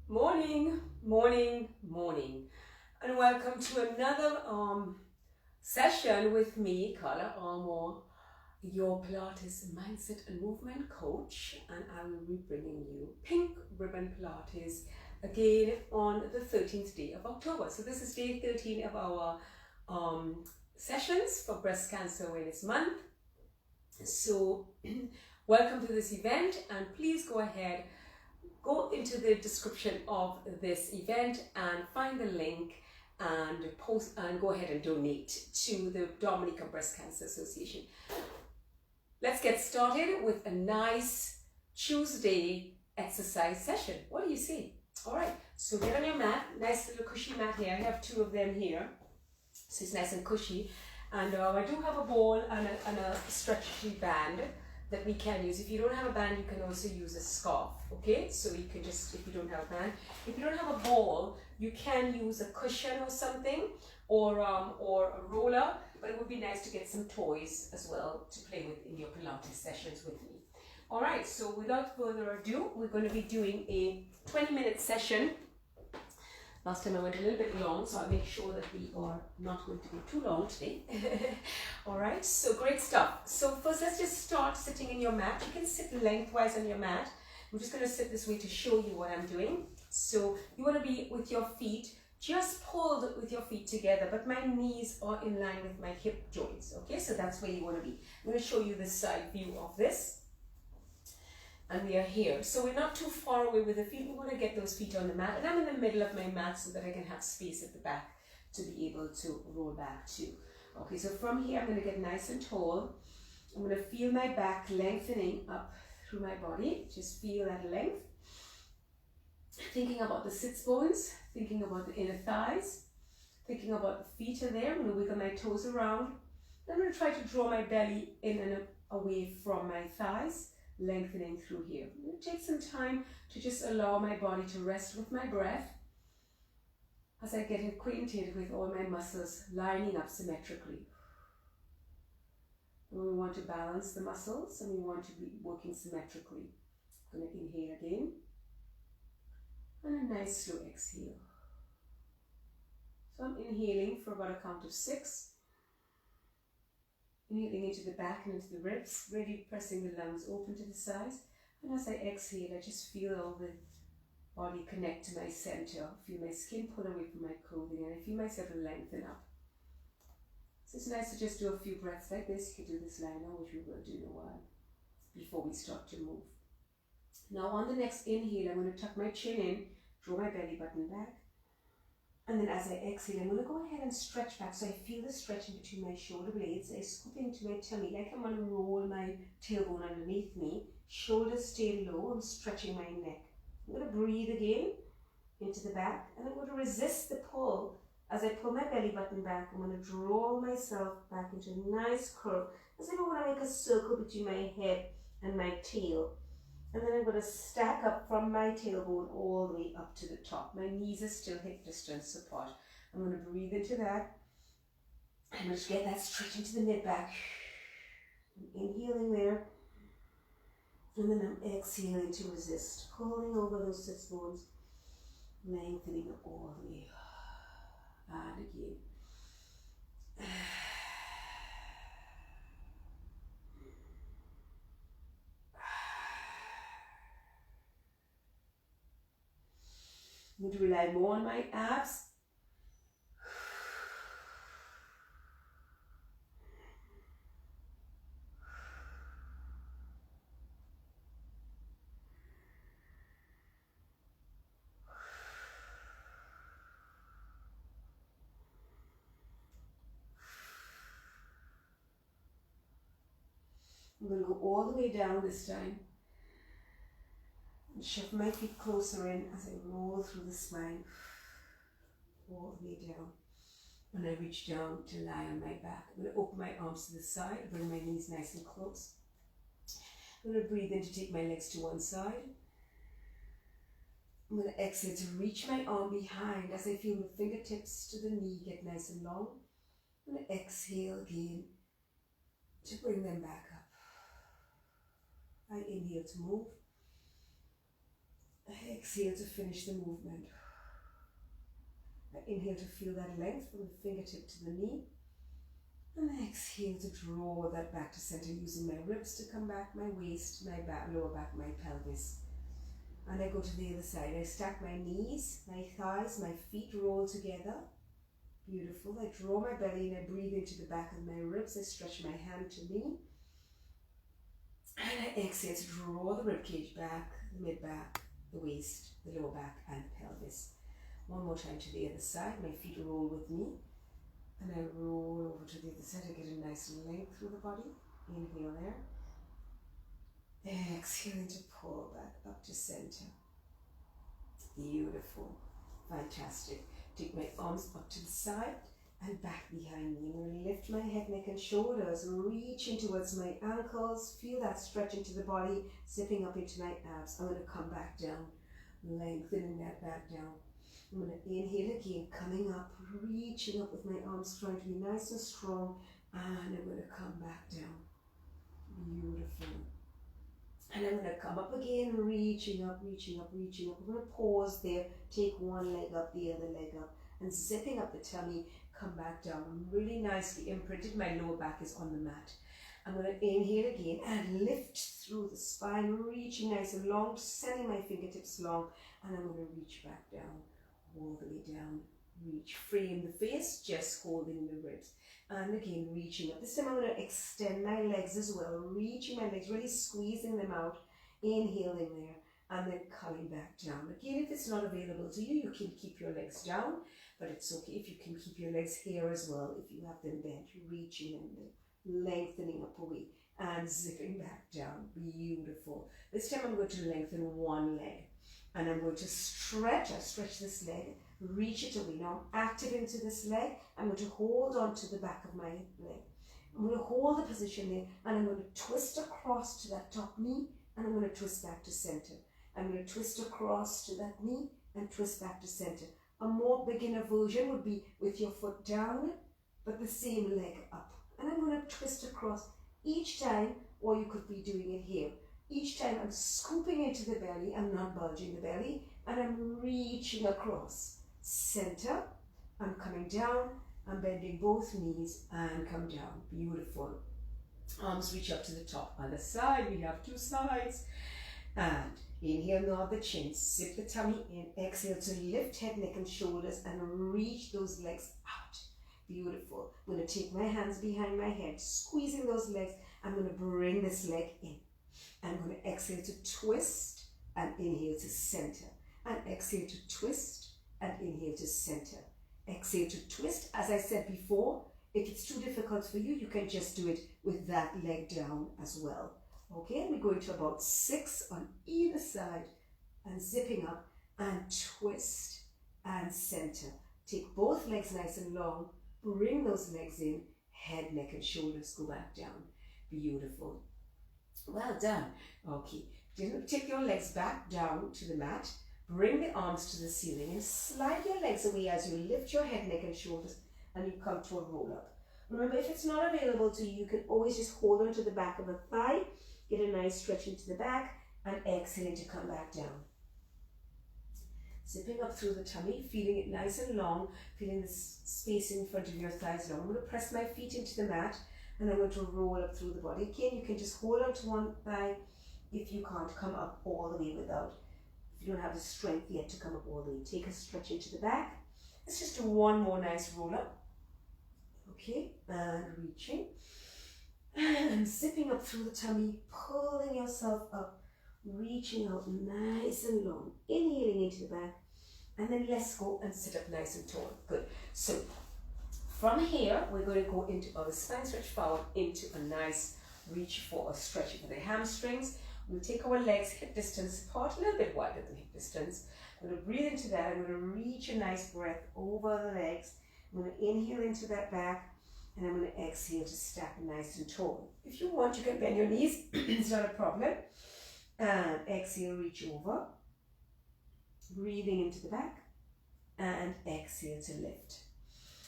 Morning, morning, morning, and welcome to another session with me, Carla Armour, your Pilates mindset and movement coach, and I will be bringing you Pink Ribbon Pilates again on the 13th day of October. So this is day 13 of our sessions for Breast Cancer Awareness Month. So welcome to this event, and please go ahead, go into the description of this event and find the link and post and go ahead and donate to the Dominica Cancer Society. Let's get started with a nice Tuesday exercise session. What do you say? All right, so get on your mat, nice little cushy mat here. I have two of them here, so it's nice and cushy. And I do have a ball and a stretchy band that we can use. If you don't have a band, you can also use a scarf, okay? So you can just, if you don't have a band, if you don't have a ball, you can use a cushion or something, or a roller, but it would be nice to get some toys as well to play with in your Pilates sessions with me. All right, so without further ado, we're going to be doing a 20-minute session. Last time I went a little bit long, so I'll make sure that we are not going to be too long today. All right, so great stuff. So first, let's just start sitting in your mat. You can sit lengthwise on your mat. I'm just going to sit this way to show you what I'm doing. So you want to be with your feet just pulled with your feet together, but my knees are in line with my hip joints. Okay, so that's where you want to be. I'm going to show you the side view of this. And we are here. So we're not too far away with the feet. We want to get those feet on the mat. And I'm in the middle of my mat so that I can have space at the back to be able to roll back too. Okay, so from here, I'm going to get nice and tall. I'm going to feel my back lengthening up through my body. Just feel that length. Thinking about the sits bones, thinking about the inner thighs, thinking about the feet are there. I'm going to wiggle my toes around. I'm going to try to draw my belly in and away from my thighs, lengthening through here. I'm going to take some time to just allow my body to rest with my breath as I get acquainted with all my muscles lining up symmetrically. And we want to balance the muscles and we want to be working symmetrically. I'm going to inhale again and a nice slow exhale. So I'm inhaling for about a count of 6. Inhaling into the back and into the ribs, really pressing the lungs open to the sides. And as I exhale, I just feel all the body connect to my center. Feel my skin pull away from my clothing, and I feel myself lengthen up. So it's nice to just do a few breaths like this. You can do this line now, which we will do in a while, before we start to move. Now on the next inhale, I'm going to tuck my chin in, draw my belly button back. And then as I exhale, I'm going to go ahead and stretch back. So I feel the stretching between my shoulder blades. I scoop into my tummy like I'm going to roll my tailbone underneath me. Shoulders stay low. I'm stretching my neck. I'm going to breathe again into the back. And I'm going to resist the pull. As I pull my belly button back, I'm going to draw myself back into a nice curve. As if I want to make a circle between my head and my tail. And then I'm going to stack up from my tailbone all the way up to the top. My knees are still hip distance apart. I'm going to breathe into that. I'm going to get that stretch into the mid-back. I'm inhaling there. And then I'm exhaling to resist. Pulling over those sits bones. Lengthening all the way. And again. I'm going to rely more on my abs. I'm going to go all the way down this time. And shift my feet closer in as I roll through the spine, all the way down. And I reach down to lie on my back. I'm going to open my arms to the side, bring my knees nice and close. I'm going to breathe in to take my legs to one side. I'm going to exhale to reach my arm behind as I feel the fingertips to the knee get nice and long. I'm going to exhale again to bring them back up. I inhale to move. Exhale to finish the movement. Inhale to feel that length from the fingertip to the knee. And exhale to draw that back to center using my ribs to come back, my waist, my back, lower back, my pelvis. And I go to the other side. I stack my knees, my thighs, my feet roll together. Beautiful. I draw my belly and I breathe into the back of my ribs. I stretch my hand to me. And I exhale to draw the ribcage back, the mid-back, the waist, the lower back and pelvis. One more time to the other side. My feet roll with me. And I roll over to the other side. I get a nice length through the body. Inhale there. Exhaling to pull back up to center. Beautiful. Fantastic. Take my arms up to the side and back behind me. I'm going to lift my head, neck and shoulders, reaching towards my ankles. Feel that stretch into the body, zipping up into my abs. I'm going to come back down, lengthening that back down. I'm going to inhale again, coming up, reaching up with my arms, trying to be nice and strong. And I'm going to come back down. Beautiful. And I'm going to come up again, reaching up, reaching up, reaching up. I'm going to pause there, take one leg up, the other leg up, and zipping up the tummy, come back down. Really nicely imprinted. My lower back is on the mat. I'm going to inhale again and lift through the spine, reaching nice and long, sending my fingertips long, and I'm going to reach back down, all the way down. Reach, frame the face, just holding the ribs. And again, reaching up. This time I'm going to extend my legs as well, reaching my legs, really squeezing them out, inhaling there, and then coming back down. Again, if it's not available to you, you can keep your legs down, but it's okay if you can keep your legs here as well. If you have them bent, reaching and lengthening up away and zipping back down. Beautiful. This time I'm going to lengthen one leg, and I'm going to stretch. I stretch this leg, reach it away. Now I'm active into this leg. I'm going to hold on to the back of my leg. I'm going to hold the position there, and I'm going to twist across to that top knee, and I'm going to twist back to center. I'm going to twist across to that knee and twist back to center. A more beginner version would be with your foot down, but the same leg up. And I'm going to twist across each time, or you could be doing it here. Each time I'm scooping into the belly, I'm not bulging the belly, and I'm reaching across. Center, I'm coming down, I'm bending both knees and come down. Beautiful. Arms reach up to the top. Other side, we have two sides. And inhale, nod the chin, zip the tummy in. Exhale to lift head, neck and shoulders and reach those legs out. Beautiful. I'm going to take my hands behind my head, squeezing those legs. I'm going to bring this leg in. I'm going to exhale to twist and inhale to center. And exhale to twist and inhale to center. Exhale to twist. As I said before, if it's too difficult for you, you can just do it with that leg down as well. Okay, and we go into about 6 on either side and zipping up and twist and center. Take both legs nice and long, bring those legs in, head, neck and shoulders go back down. Beautiful. Well done. Okay, take your legs back down to the mat, bring the arms to the ceiling and slide your legs away as you lift your head, neck and shoulders and you come to a roll up. Remember, if it's not available to you, you can always just hold on to the back of a thigh, get a nice stretch into the back and exhaling to come back down. Zipping up through the tummy, feeling it nice and long, feeling this space in front of your thighs long. I'm going to press my feet into the mat and I'm going to roll up through the body. Again, you can just hold on to one thigh if you can't come up all the way without. If you don't have the strength yet to come up all the way, take a stretch into the back. Let's just do one more nice roll up. Okay, and reaching. And zipping up through the tummy, pulling yourself up, reaching out nice and long, inhaling into the back, and then let's go and sit up nice and tall. Good. So from here, we're going to go into our spine stretch forward into a nice reach for a stretch for the hamstrings. We'll take our legs hip distance apart, a little bit wider than hip distance. I'm going to breathe into that. I'm going to reach a nice breath over the legs. I'm going to inhale into that back. And I'm going to exhale to stack nice and tall. If you want, you can bend your knees. It's not a problem. And exhale, reach over. Breathing into the back. And exhale to lift.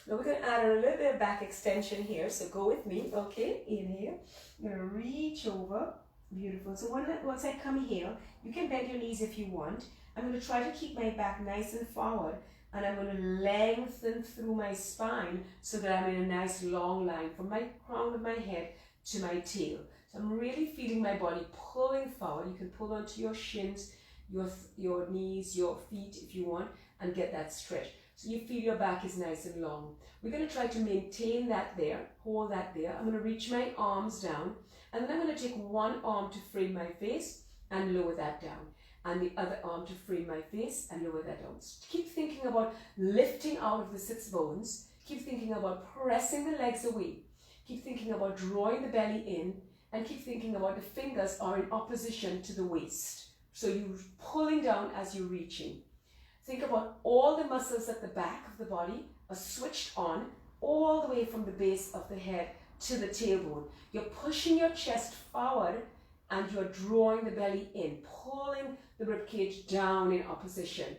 Now we're going to add a little bit of back extension here. So go with me. Okay, inhale. I'm going to reach over. Beautiful. So once I come here, you can bend your knees if you want. I'm going to try to keep my back nice and forward, and I'm going to lengthen through my spine so that I'm in a nice long line from my crown of my head to my tail. So I'm really feeling my body pulling forward. You can pull onto your shins, your knees, your feet if you want, and get that stretch. So you feel your back is nice and long. We're going to try to maintain that there, hold that there. I'm going to reach my arms down, and then I'm going to take one arm to frame my face and lower that down, and the other arm to frame my face and lower that down. So keep thinking about lifting out of the sits bones. Keep thinking about pressing the legs away. Keep thinking about drawing the belly in, and keep thinking about the fingers are in opposition to the waist. So you're pulling down as you're reaching. Think about all the muscles at the back of the body are switched on all the way from the base of the head to the tailbone. You're pushing your chest forward and you're drawing the belly in, pulling the ribcage down in opposition.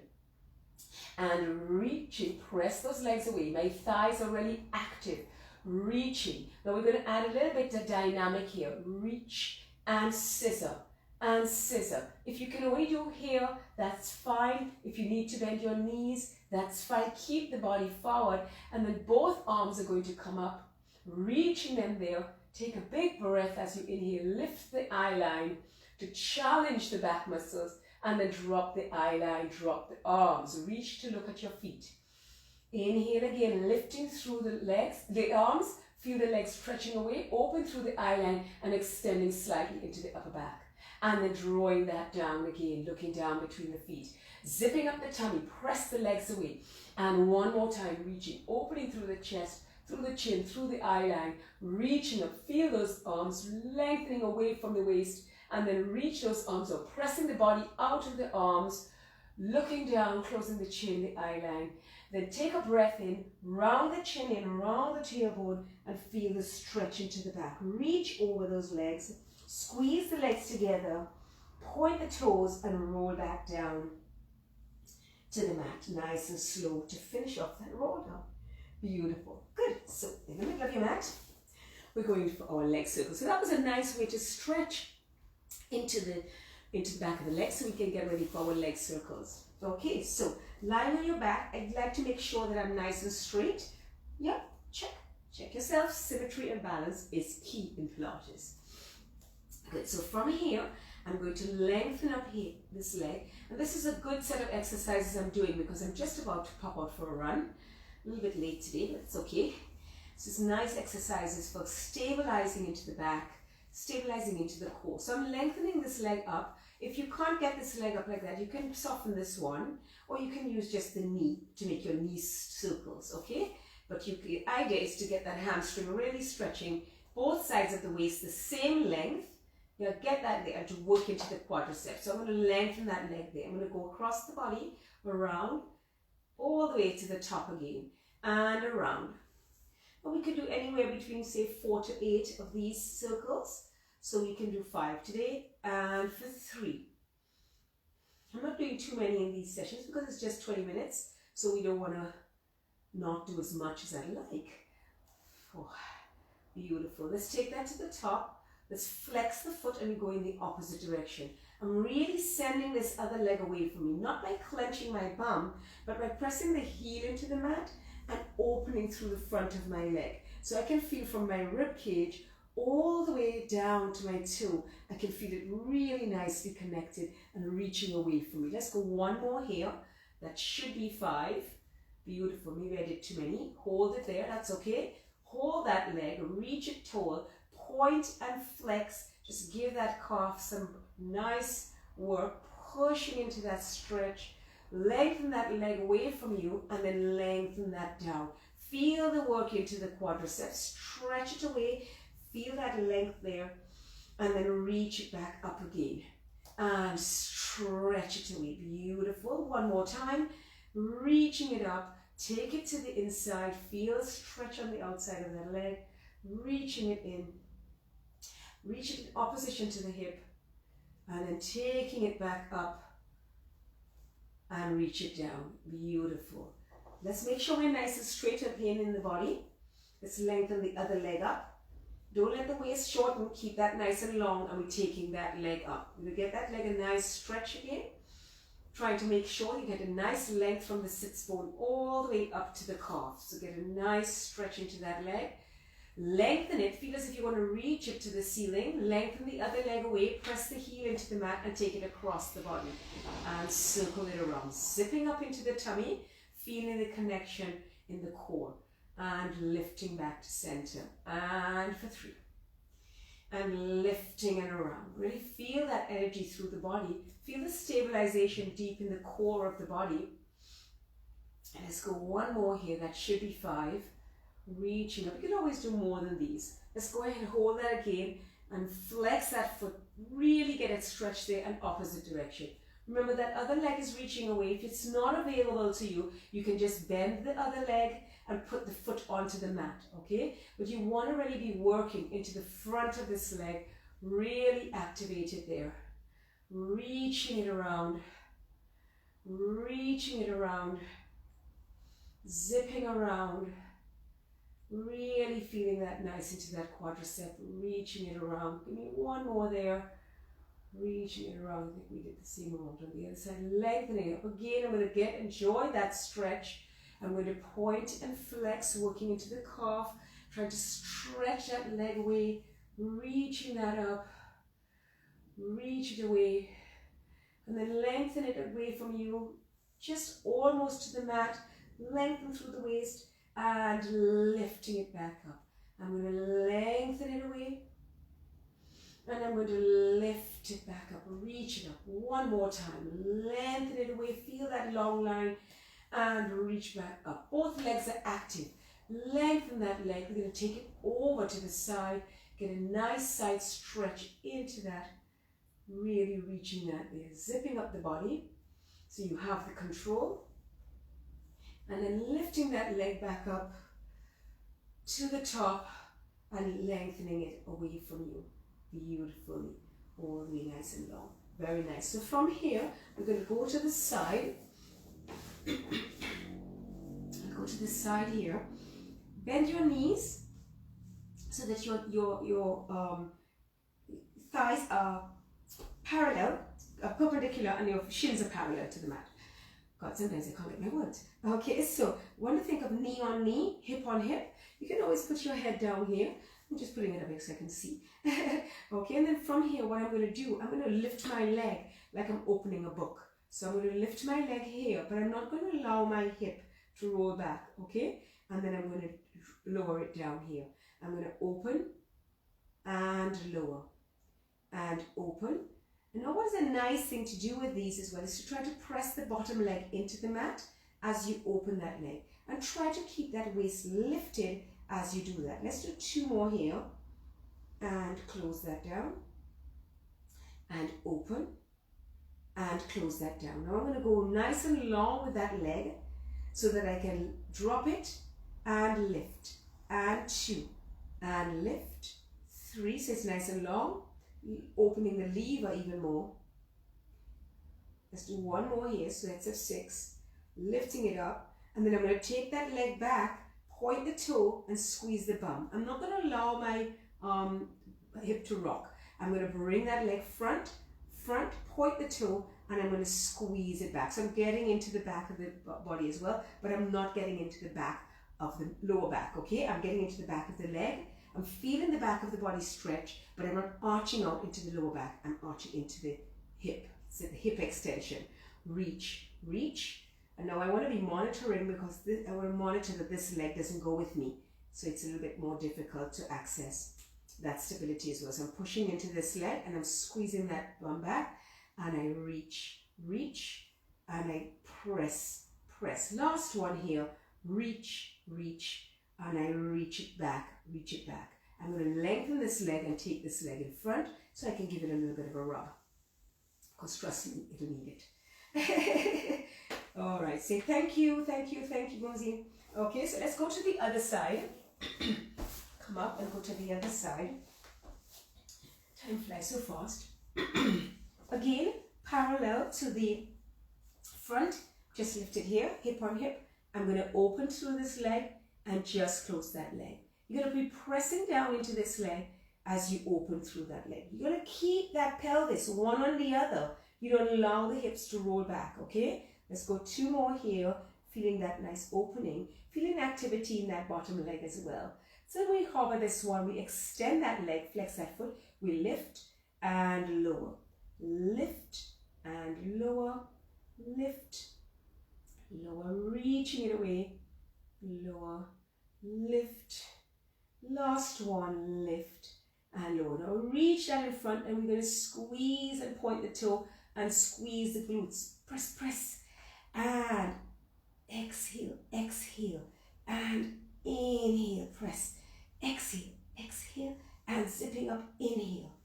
And reaching, press those legs away. My thighs are really active, reaching. Now we're going to add a little bit of dynamic here. Reach and scissor. And scissor. If you can only do here, that's fine. If you need to bend your knees, that's fine. Keep the body forward, and then both arms are going to come up, reaching them there. Take a big breath as you inhale. Lift the eye line to challenge the back muscles, and then drop the eye line, drop the arms. Reach to look at your feet. Inhale again, lifting through the legs, the arms. Feel the legs stretching away, open through the eye line, and extending slightly into the upper back. And then drawing that down again, looking down between the feet. Zipping up the tummy, press the legs away. And one more time, reaching, opening through the chest, through the chin, through the eye line, reaching up. Feel those arms lengthening away from the waist, and then reach those arms up, pressing the body out of the arms, looking down, closing the chin, the eye line. Then take a breath in, round the chin in, round the tailbone, and feel the stretch into the back. Reach over those legs. Squeeze the legs together, point the toes, and roll back down to the mat, nice and slow, to finish off that roll down. Beautiful. Good. So in the middle of your mat, we're going for our leg circle. So that was a nice way to stretch into the back of the leg so we can get ready for our leg circles. Okay, so lying on your back, I'd like to make sure that I'm nice and straight. Yeah, check yourself. Symmetry and balance is key in Pilates. Good, so from here, I'm going to lengthen up here, this leg. And this is a good set of exercises I'm doing because I'm just about to pop out for a run. A little bit late today, but it's okay. This is nice exercises for stabilizing into the back, stabilizing into the core. So I'm lengthening this leg up. If you can't get this leg up like that, you can soften this one, or you can use just the knee to make your knee circles, okay? But the idea is to get that hamstring really stretching, both sides of the waist the same length. You'll get that there to work into the quadriceps. So I'm going to lengthen that leg there. I'm going to go across the body, around, all the way to the top again, and around. And we can do anywhere between, say, 4 to 8 of these circles. So we can do 5 today, and for 3. I'm not doing too many in these sessions because it's just 20 minutes. So we don't want to not do as much as I like. Oh, beautiful. Let's take that to the top. Let's flex the foot and go in the opposite direction. I'm really sending this other leg away from me, not by clenching my bum, but by pressing the heel into the mat and opening through the front of my leg. So I can feel from my rib cage all the way down to my toe. I can feel it really nicely connected and reaching away from me. Let's go one more here. That should be 5. Beautiful. Maybe I did too many. Hold it there. That's okay. Hold that leg. Reach it tall. Point and flex. Just give that calf some nice work, pushing into that stretch. Lengthen that leg away from you and then lengthen that down. Feel the work into the quadriceps. Stretch it away. Feel that length there, and then reach it back up again and stretch it away. Beautiful. One more time. Reaching it up. Take it to the inside. Feel a stretch on the outside of that leg. Reaching it in. Reach it in opposition to the hip, and then taking it back up and reach it down. Beautiful. Let's make sure we're nice and straight again in the body. Let's lengthen the other leg up. Don't let the waist shorten. Keep that nice and long, and we're taking that leg up. We'll get that leg a nice stretch again. trying to make sure you get a nice length from the sits bone all the way up to the calf. So get a nice stretch into that leg. Lengthen it, feel as if you want to reach it to the ceiling. Lengthen the other leg away, press the heel into the mat and take it across the body. And circle it around, zipping up into the tummy, feeling the connection in the core. And lifting back to center. And for 3. And lifting it around. Really feel that energy through the body. Feel the stabilization deep in the core of the body. And let's go one more here. That should be 5. Reaching up. You can always do more than these. Let's go ahead and hold that again and flex that foot. Really get it stretched there and opposite direction. Remember that other leg is reaching away. If it's not available to you, you can just bend the other leg and put the foot onto the mat, okay? But you want to really be working into the front of this leg. Really activate it there. Reaching it around. Reaching it around. Zipping around. Really feeling that nice into that quadricep, reaching it around. Give me one more there. Reaching it around. I think we did the same amount on the other side. Lengthening up. Again, I'm going to enjoy that stretch. I'm going to point and flex, working into the calf. Trying to stretch that leg away. Reaching that up. Reach it away. And then lengthen it away from you. Just almost to the mat. Lengthen through the waist. And lifting it back up. I'm going to lengthen it away. And I'm going to lift it back up. Reach it up. One more time. Lengthen it away. Feel that long line. And reach back up. Both legs are active. Lengthen that leg. We're going to take it over to the side. Get a nice side stretch into that. Really reaching that there. Zipping up the body. So you have the control. And then lifting that leg back up to the top and lengthening it away from you. Beautifully. All the way nice and long. Very nice. So from here, we're going to go to the side. Go to the side here. Bend your knees so that your thighs are parallel, perpendicular, and your shins are parallel to the mat. God, sometimes I can't get my words. Okay, so when you think of knee on knee, hip on hip, you can always put your head down here. I'm just putting it up here so I can see. Okay, and then from here, what I'm going to do, I'm going to lift my leg like I'm opening a book. So I'm going to lift my leg here, but I'm not going to allow my hip to roll back, okay? And then I'm going to lower it down here. I'm going to open and lower and open. And now what is a nice thing to do with these as well is to try to press the bottom leg into the mat as you open that leg. And try to keep that waist lifted as you do that. Let's do 2 more here. And close that down. And open. And close that down. Now I'm going to go nice and long with that leg so that I can drop it and lift. And 2. And lift. 3. So it's nice and long. Opening the lever even more. Let's do 1 more here, so that's a 6. Lifting it up, and then I'm going to take that leg back, point the toe, and squeeze the bum. I'm not going to allow my hip to rock. I'm going to bring that leg front, point the toe, and I'm going to squeeze it back. So I'm getting into the back of the body as well, but I'm not getting into the back of the lower back, okay? I'm getting into the back of the leg. I'm feeling the back of the body stretch, but I'm not arching out into the lower back. I'm arching into the hip. So the hip extension. Reach, reach. And now I want to be monitoring because I want to monitor that this leg doesn't go with me. So it's a little bit more difficult to access that stability as well. So I'm pushing into this leg and I'm squeezing that bum back. And I reach, reach, and I press, press. Last one here. Reach, reach. And I reach it back, reach it back. I'm going to lengthen this leg and take this leg in front so I can give it a little bit of a rub. Because trust me, it'll need it. All right, say thank you, thank you, thank you, Gonzi. Okay, so let's go to the other side. Come up and go to the other side. Time flies so fast. Again, parallel to the front, just lift it here, hip on hip. I'm going to open through this leg and just close that leg. You're going to be pressing down into this leg as you open through that leg. You're going to keep that pelvis one on the other. You don't allow the hips to roll back, okay? Let's go 2 more here, feeling that nice opening, feeling activity in that bottom leg as well. So when we hover this one, we extend that leg, flex that foot, we lift and lower, lift and lower, lift, lower, reaching it away, lower, lift, last one, lift and lower. Now reach that in front, and we're going to squeeze and point the toe and squeeze the glutes. Press, press, and exhale, exhale, and inhale, press, exhale, exhale, and zipping up, inhale,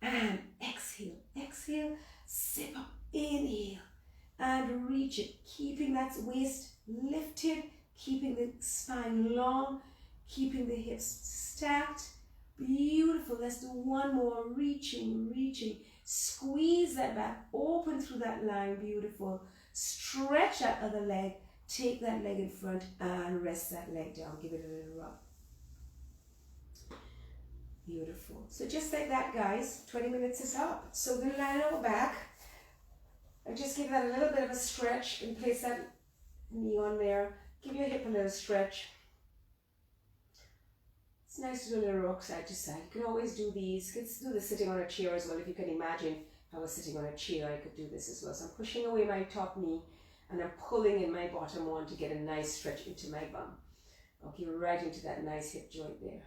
and exhale, exhale, zip up, inhale, and reach it, keeping that waist lifted, keeping the spine long, keeping the hips stacked. Beautiful. Let's do one more. Reaching, reaching. Squeeze that back, open through that line. Beautiful. Stretch that other leg, take that leg in front and rest that leg down. Give it a little rub. Beautiful. So just like that, guys, 20 minutes is up. So we're going to lie on our back and just give that a little bit of a stretch and place that knee on there. Give your hip a little stretch. It's nice to do a little rock side to side. You can always do these. You can do this sitting on a chair as well. If you can imagine, if I was sitting on a chair, I could do this as well. So I'm pushing away my top knee and I'm pulling in my bottom one to get a nice stretch into my bum. Okay, right into that nice hip joint there.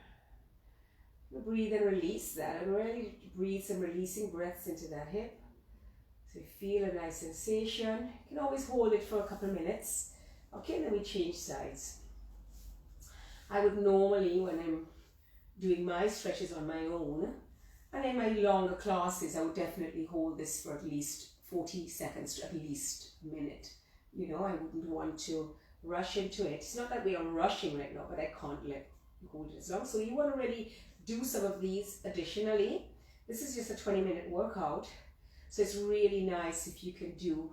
Breathe and release that, and really breathe some releasing breaths into that hip. So you feel a nice sensation. You can always hold it for a couple of minutes. Okay, and then we change sides. I would normally, when I'm doing my stretches on my own, and in my longer classes, I would definitely hold this for at least 40 seconds to at least a minute. You know, I wouldn't want to rush into it. It's not that we are rushing right now, but I can't let you hold it as long. So you want to really do some of these additionally. This is just a 20-minute workout, so it's really nice if you can do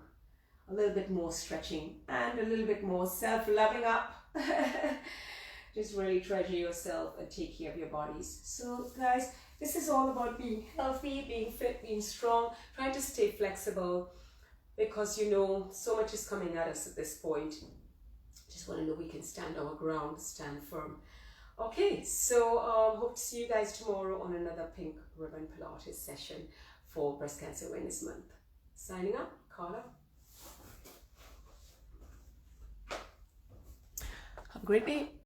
a little bit more stretching and a little bit more self-loving up. Just really treasure yourself and take care of your bodies. So guys, this is all about being healthy, being fit, being strong, trying to stay flexible, because you know so much is coming at us at this point. Just want to know we can stand our ground, stand firm. Okay, so hope to see you guys tomorrow on another Pink Ribbon Pilates session for Breast Cancer Awareness Month. Signing up, Carla. Have a great day.